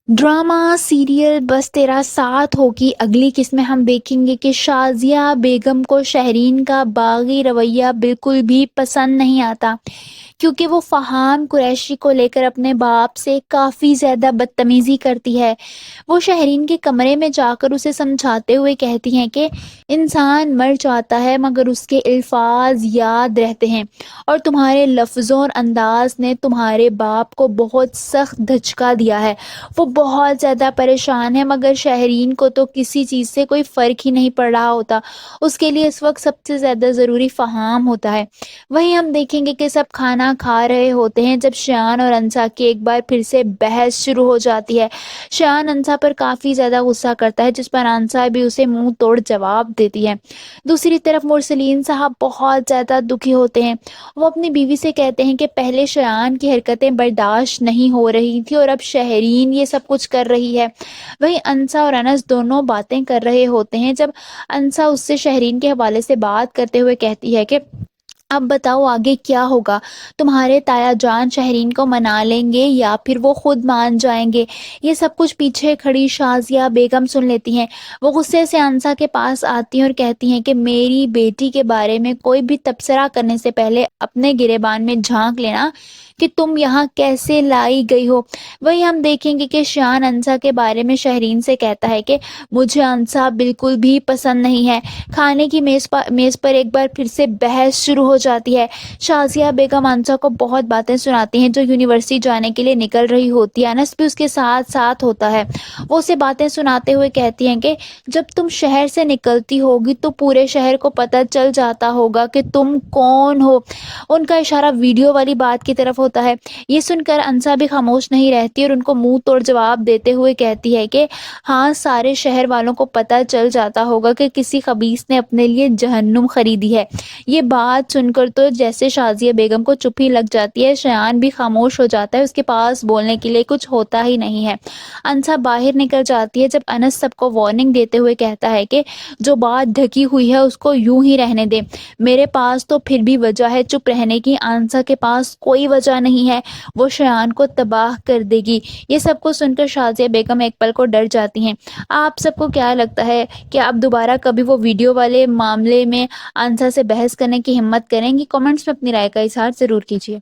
Drama serial बस तेरा साथ होगी अगली किस्त में हम देखेंगे कि शाज़िया बेगम को शहरीन का बागी रवैया बिल्कुल भी पसंद नहीं आता, क्योंकि वो फ़हाम कुरैशी को लेकर अपने बाप से काफ़ी ज़्यादा बदतमीज़ी करती है। वो शहरीन के कमरे में जाकर उसे समझाते हुए कहती हैं कि इंसान मर जाता है मगर उसके अल्फाज याद रहते हैं, और तुम्हारे लफ्ज़ों और अंदाज ने तुम्हारे बाप को बहुत सख्त धचका दिया है। वो बहुत ज़्यादा परेशान है, मगर शहरीन को तो किसी चीज़ से कोई फ़र्क ही नहीं पड़ रहा होता। उसके लिए इस वक्त सबसे ज़्यादा ज़रूरी फ़हाम होता है। वहीं हम देखेंगे कि सब खाना खा रहे होते हैं जब शान और अंसा की एक बार फिर से बहस शुरू हो जाती है। शान अंसा पर काफ़ी ज़्यादा गुस्सा करता है, जिस पर अंसा भी उसे मुंह तोड़ जवाब देती है। दूसरी तरफ मुरसलीन साहब बहुत ज़्यादा दुखी होते हैं। वो अपनी बीवी से कहते हैं कि पहले शान की हरकतें बर्दाश्त नहीं हो रही थी और अब शहरीन ये सब कुछ कर रही है। वहीं अंसा और अनस दोनों बातें कर रहे होते हैं जब अंसा उससे शहरीन के हवाले से बात करते हुए कहती है कि अब बताओ आगे क्या होगा। तुम्हारे ताया जान शहरीन को मना लेंगे या फिर वो खुद मान जाएंगे। ये सब कुछ पीछे खड़ी शाजिया बेगम सुन लेती हैं। वो गुस्से से अंसा के पास आती हैं और कहती हैं कि मेरी बेटी के बारे में कोई भी तबसरा करने से पहले अपने गिरेबान में झांक लेना कि तुम यहाँ कैसे लाई गई हो। वही हम देखेंगे कि शान अंसा के बारे में शहरीन से कहता है कि मुझे अंसा बिल्कुल भी पसंद नहीं है। खाने की मेज़ पर एक बार फिर से बहस शुरू हो जाती है। शाज़िया बेगम अंसा को बहुत बातें सुनाती हैं जो यूनिवर्सिटी जाने के लिए निकल रही होती है। अनस भी उसके साथ साथ होता है। वो उसे बातें सुनाते हुए कहती हैं कि जब तुम शहर से निकलती होगी तो पूरे शहर को पता चल जाता होगा कि तुम कौन हो। उनका इशारा वीडियो वाली बात की तरफ होता है। ये सुनकर अंसा भी खामोश नहीं रहती और उनको मुंह तोड़ जवाब देते हुए कहती है कि हाँ, सारे शहर वालों को पता चल जाता होगा कि किसी खबीस ने अपने लिए जहन्नुम खरीदी है। ये बात सुनकर तो जैसे शाजिया बेगम को चुप ही लग जाती है। शयान भी खामोश हो जाता है, उसके पास बोलने के लिए कुछ होता ही नहीं है। अंसा बाहर निकल जाती है जब अनस सबको वार्निंग देते हुए कहता है कि जो बात ढकी हुई है उसको यूं ही रहने दे। मेरे पास तो फिर भी वजह है चुप रहने की, अंसा के पास कोई वजह नहीं है। वो शयान को तबाह कर देगी। ये सबको सुनकर शाजिया बेगम एक पल को डर जाती हैं। आप सबको क्या लगता है कि आप दोबारा कभी वो वीडियो वाले मामले में अंसा से बहस करने की हिम्मत करेंगी? कमेंट्स में अपनी राय का इजहार ज़रूर कीजिए।